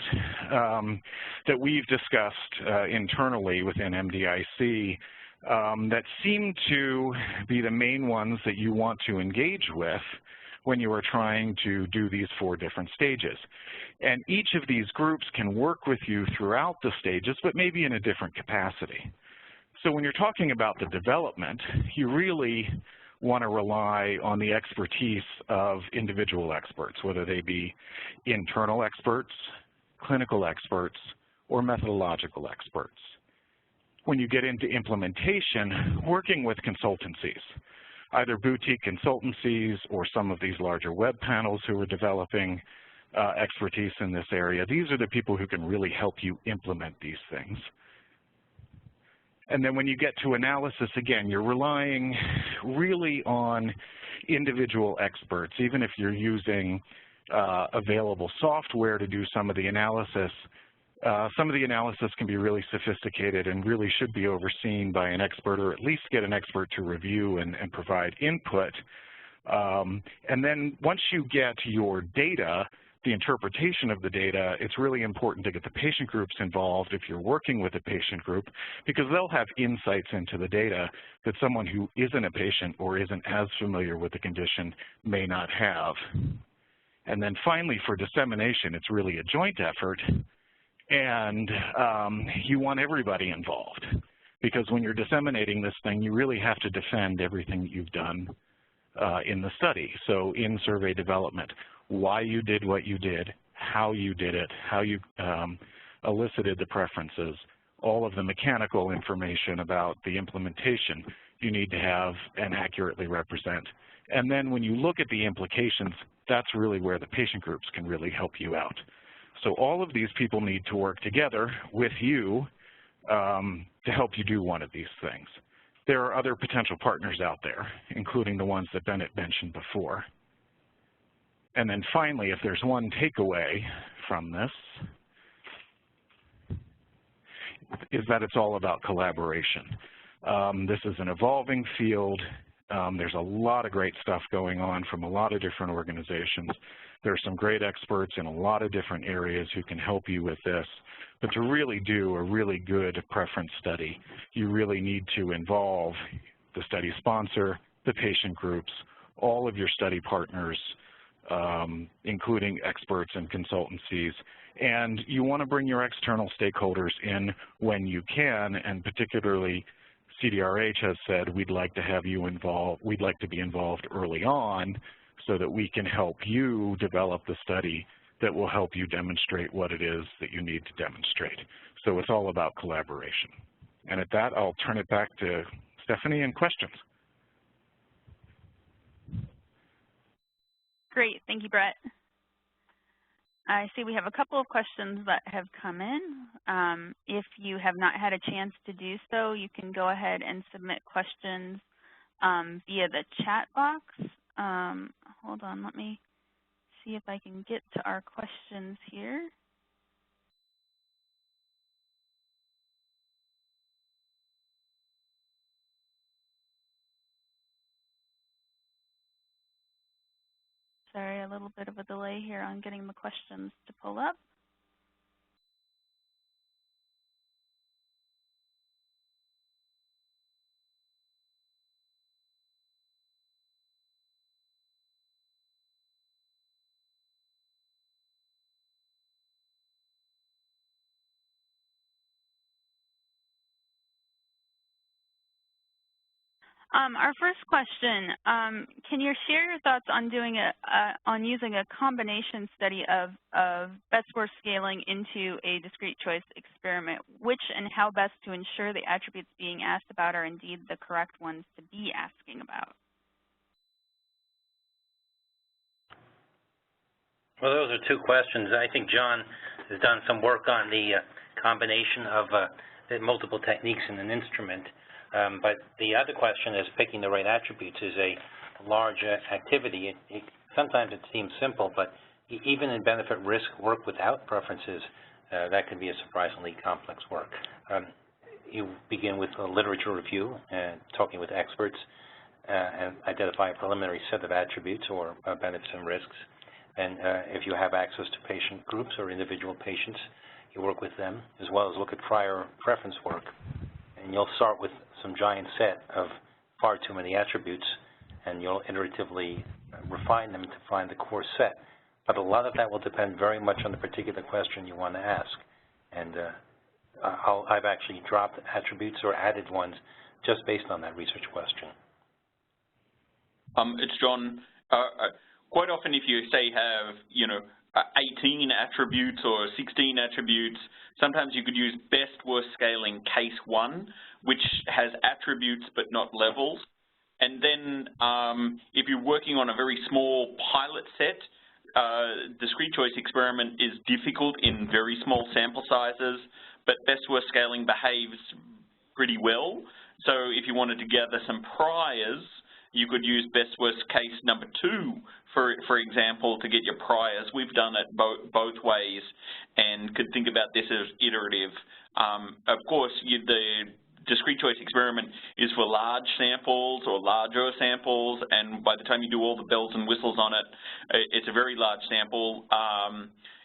that we've discussed internally within MDIC that seem to be the main ones that you want to engage with when you are trying to do these 4 different stages. And each of these groups can work with you throughout the stages, but maybe in a different capacity. So when you're talking about the development, you really want to rely on the expertise of individual experts, whether they be internal experts, clinical experts, or methodological experts. When you get into implementation, working with consultancies, either boutique consultancies or some of these larger web panels who are developing expertise in this area, these are the people who can really help you implement these things. And then when you get to analysis, again, you're relying really on individual experts. Even if you're using available software to do some of the analysis can be really sophisticated and really should be overseen by an expert, or at least get an expert to review and provide input. And then once you get your data, the interpretation of the data, it's really important to get the patient groups involved if you're working with a patient group, because they'll have insights into the data that someone who isn't a patient or isn't as familiar with the condition may not have. And then finally, for dissemination, it's really a joint effort, and you want everybody involved, because when you're disseminating this thing, you really have to defend everything that you've done in the study. So in survey development, why you did what you did, how you did it, how you elicited the preferences, all of the mechanical information about the implementation you need to have and accurately represent. And then when you look at the implications, that's really where the patient groups can really help you out. So all of these people need to work together with you to help you do one of these things. There are other potential partners out there, including the ones that Bennett mentioned before. And then finally, if there's one takeaway from this, is that it's all about collaboration. This is an evolving field. There's a lot of great stuff going on from a lot of different organizations. There are some great experts in a lot of different areas who can help you with this. But to really do a really good preference study, you really need to involve the study sponsor, the patient groups, all of your study partners, including experts and consultancies. And you want to bring your external stakeholders in when you can, and particularly CDRH has said, we'd like to have you involved, we'd like to be involved early on so that we can help you develop the study that will help you demonstrate what it is that you need to demonstrate. So it's all about collaboration. And at that, I'll turn it back to Stephanie and questions. Great, thank you, Brett. I see we have a couple of questions that have come in. If you have not had a chance to do so, you can go ahead and submit questions via the chat box. Hold on, let me see if I can get to our questions here. Sorry, a little bit of a delay here on getting the questions to pull up. Our first question, can you share your thoughts on using a combination study of best worst scaling into a discrete choice experiment? Which and how best to ensure the attributes being asked about are indeed the correct ones to be asking about? Well, those are two questions. I think John has done some work on the combination of the multiple techniques in an instrument. But the other question is picking the right attributes is a large activity. Sometimes it seems simple, but even in benefit-risk work without preferences, that can be a surprisingly complex work. You begin with a literature review and talking with experts and identify a preliminary set of attributes or benefits and risks. And if you have access to patient groups or individual patients, you work with them, as well as look at prior preference work. And you'll start with some giant set of far too many attributes, and you'll iteratively refine them to find the core set. But a lot of that will depend very much on the particular question you want to ask. And I've actually dropped attributes or added ones just based on that research question. It's John. Quite often, if you say have 18 attributes or 16 attributes, sometimes you could use best worst scaling case 1, which has attributes but not levels. And then if you're working on a very small pilot set, discrete choice experiment is difficult in very small sample sizes, but best worst scaling behaves pretty well. So if you wanted to gather some priors, you could use best worst case number 2, for example, to get your priors. We've done it both ways and could think about this as iterative. Of course, the discrete choice experiment is for large samples or larger samples, and by the time you do all the bells and whistles on it, it's a very large sample.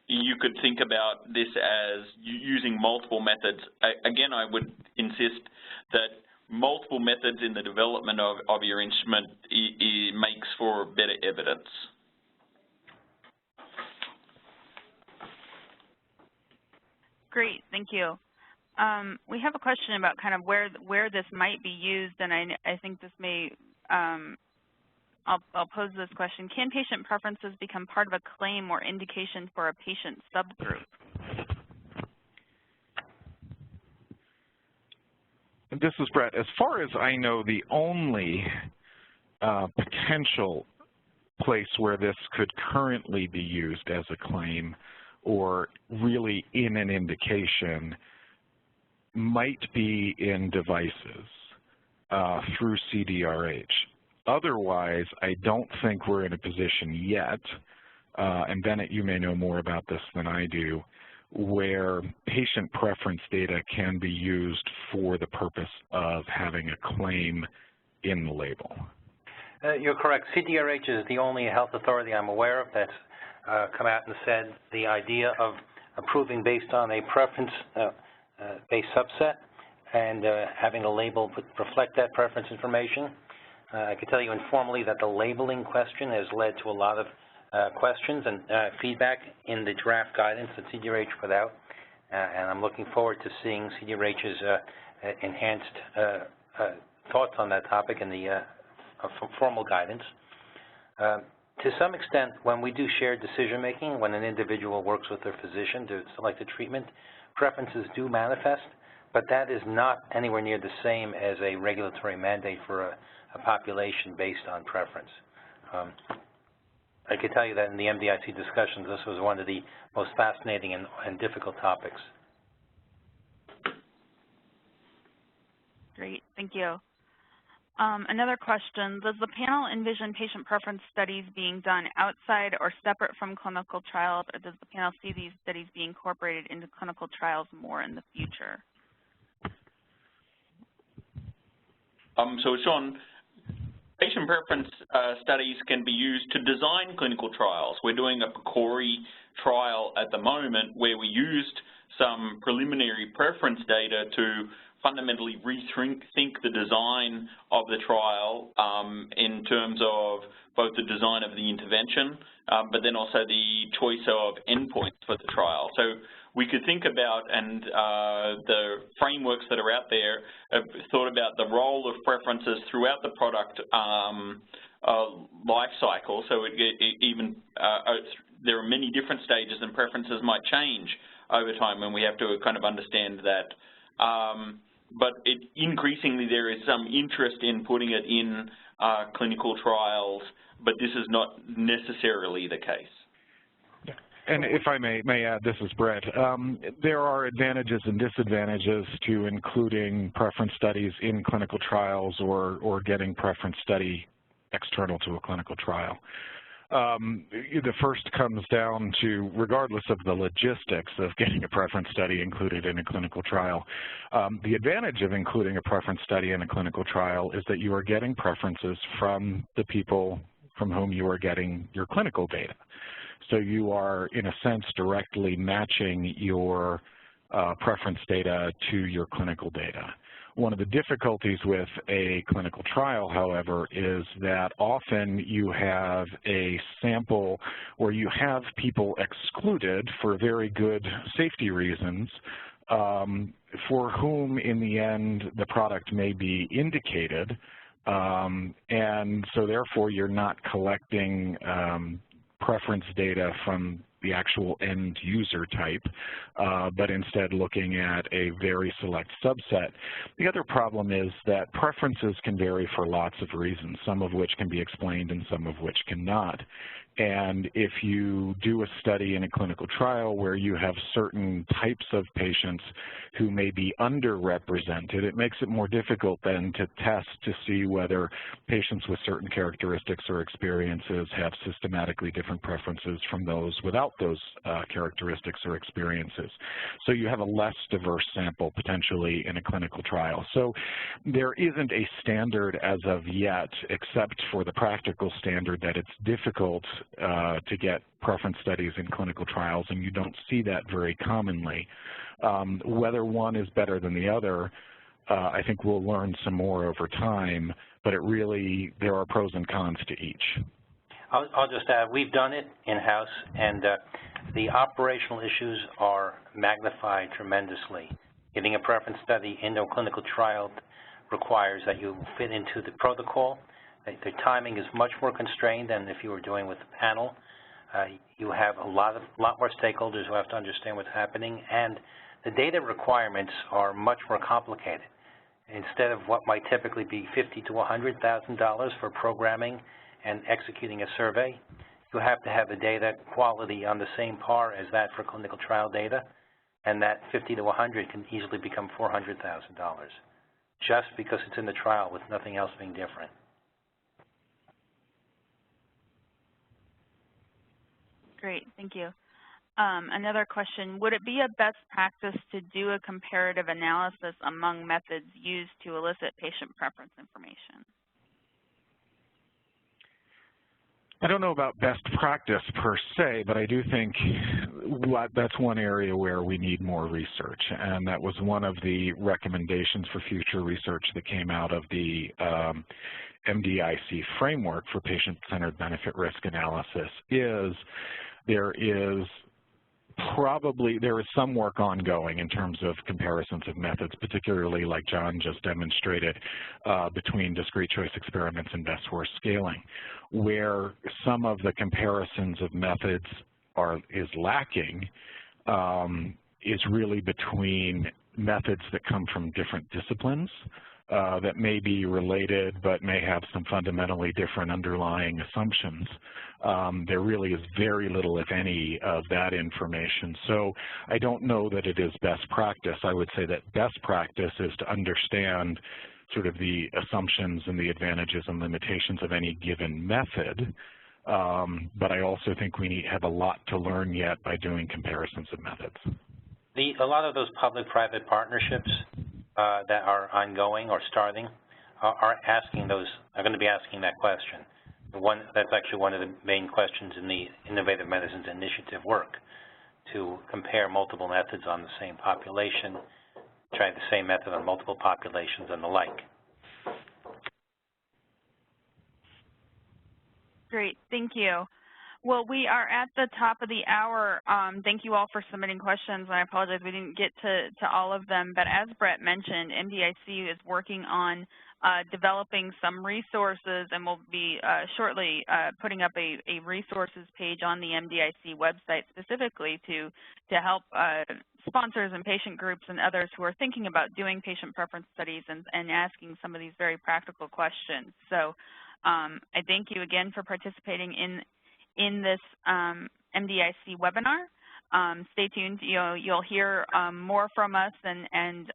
You could think about this as using multiple methods. Again, I would insist that multiple methods in the development of your instrument makes for better evidence. Great, thank you. We have a question about kind of where this might be used, and I think this may, I'll pose this question. Can patient preferences become part of a claim or indication for a patient subgroup? This is Brett. As far as I know, the only potential place where this could currently be used as a claim or really in an indication might be in devices through CDRH. Otherwise, I don't think we're in a position yet, and Bennett, you may know more about this than I do, where patient preference data can be used for the purpose of having a claim in the label. You're correct. CDRH is the only health authority I'm aware of that's come out and said the idea of approving based on a preference-based subset and having a label reflect that preference information. I can tell you informally that the labeling question has led to a lot of questions and feedback in the draft guidance that CDRH put out, and I'm looking forward to seeing CDRH's enhanced thoughts on that topic in the formal guidance. To some extent, when we do shared decision-making, when an individual works with their physician to select a treatment, preferences do manifest, but that is not anywhere near the same as a regulatory mandate for a population based on preference. I can tell you that in the MDIC discussions, this was one of the most fascinating and difficult topics. Great, thank you. Another question, does the panel envision patient preference studies being done outside or separate from clinical trials, or does the panel see these studies being incorporated into clinical trials more in the future? So Sean, patient preference studies can be used to design clinical trials. We're doing a PCORI trial at the moment where we used some preliminary preference data to fundamentally rethink the design of the trial in terms of both the design of the intervention, but then also the choice of endpoints for the trial. So we could think about, and the frameworks that are out there have thought about the role of preferences throughout the product life cycle. So there are many different stages, and preferences might change over time, and we have to kind of understand that. But increasingly there is some interest in putting it in clinical trials, but this is not necessarily the case. And if I may add, this is Brett. There are advantages and disadvantages to including preference studies in clinical trials or getting preference study external to a clinical trial. The first comes down to, regardless of the logistics of getting a preference study included in a clinical trial, the advantage of including a preference study in a clinical trial is that you are getting preferences from the people from whom you are getting your clinical data. So you are, in a sense, directly matching your preference data to your clinical data. One of the difficulties with a clinical trial, however, is that often you have a sample where you have people excluded for very good safety reasons for whom, in the end, the product may be indicated, and so therefore you're not collecting preference data from the actual end user type, but instead looking at a very select subset. The other problem is that preferences can vary for lots of reasons, some of which can be explained and some of which cannot. And if you do a study in a clinical trial where you have certain types of patients who may be underrepresented, it makes it more difficult then to test to see whether patients with certain characteristics or experiences have systematically different preferences from those without those characteristics or experiences. So you have a less diverse sample potentially in a clinical trial. So there isn't a standard as of yet, except for the practical standard that it's difficult to get preference studies in clinical trials, and you don't see that very commonly. Whether one is better than the other, I think we'll learn some more over time, but there are pros and cons to each. I'll just add, we've done it in-house, and the operational issues are magnified tremendously. Getting a preference study into a clinical trial requires that you fit into the protocol. The timing is much more constrained than if you were doing with the panel. You have a lot more stakeholders who have to understand what's happening, and the data requirements are much more complicated. Instead of what might typically be $50,000 to $100,000 for programming and executing a survey, you have to have the data quality on the same par as that for clinical trial data, and that $50,000 to $100,000 can easily become $400,000 just because it's in the trial with nothing else being different. Great, thank you. Another question, would it be a best practice to do a comparative analysis among methods used to elicit patient preference information? I don't know about best practice per se, but I do think that's one area where we need more research, and that was one of the recommendations for future research that came out of the MDIC framework for patient-centered benefit risk analysis. There is some work ongoing in terms of comparisons of methods, particularly like John just demonstrated, between discrete choice experiments and best worst scaling, where some of the comparisons of methods is lacking is really between methods that come from different disciplines that may be related but may have some fundamentally different underlying assumptions. There really is very little, if any, of that information. So I don't know that it is best practice. I would say that best practice is to understand sort of the assumptions and the advantages and limitations of any given method. But I also think we have a lot to learn yet by doing comparisons of methods. A lot of those public-private partnerships that are ongoing or starting are going to be asking that question. That's actually one of the main questions in the Innovative Medicines Initiative work, to compare multiple methods on the same population, try the same method on multiple populations and the like. Great, thank you. Well, we are at the top of the hour. Thank you all for submitting questions. I apologize we didn't get to all of them, but as Brett mentioned, MDIC is working on developing some resources, and we'll be shortly putting up a resources page on the MDIC website specifically to help sponsors and patient groups and others who are thinking about doing patient preference studies and asking some of these very practical questions. So I thank you again for participating in this MDIC webinar. Stay tuned. You'll hear more from us and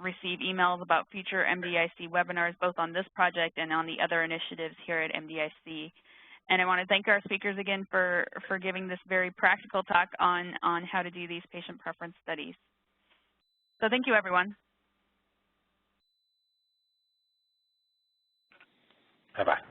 receive emails about future MDIC webinars, both on this project and on the other initiatives here at MDIC. And I want to thank our speakers again for giving this very practical talk on how to do these patient preference studies. So thank you, everyone. Bye-bye.